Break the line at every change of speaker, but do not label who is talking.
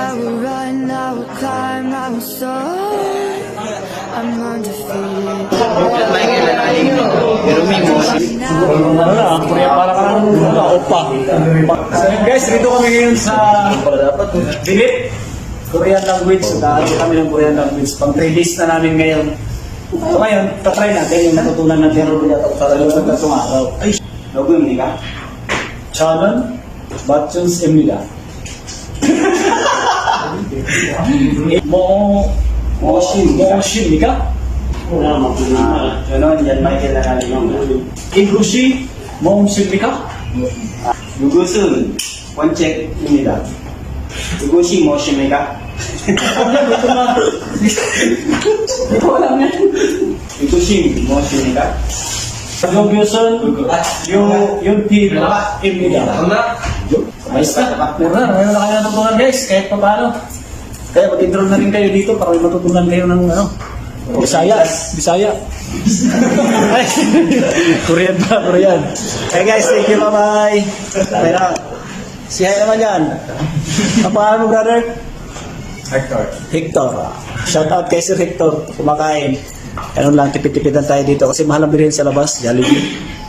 I will run, I will climb, I will soar. I'm undefeated.
Guys, dito kami ngayon sa Dilip, Korean language. Dahil kami ng Korean language. Pang 3 days na namin ngayon. So ngayon, tatry natin yung natutunan natin sa loob ng tatlong araw. Ay, 누구입니까? 저는 맞춘입니다. 뭐십니까?
저는 연말에 나가는
이것이 무엇입니까?
이것은 원칙입니다. 이것이 무엇입니까? 이것이 무엇입니까?
이것은 윤필입니다. Ayos na, mura. Ngayon na kayo natutunan guys, kahit pa paano. Kaya mag-enroll na rin kayo dito para may matutunan kayo ng Bisaya. Ay, Korean pa, Korean. Hey guys, thank you, bye-bye. Okay na. Si Hay naman yan. Ang pangalan mo, brother? Hector. Shout out kay Sir Hector. Kumakain. Ano lang, tipid-tipidan tayo dito kasi mahal ang bilhin sa labas. Jollibee.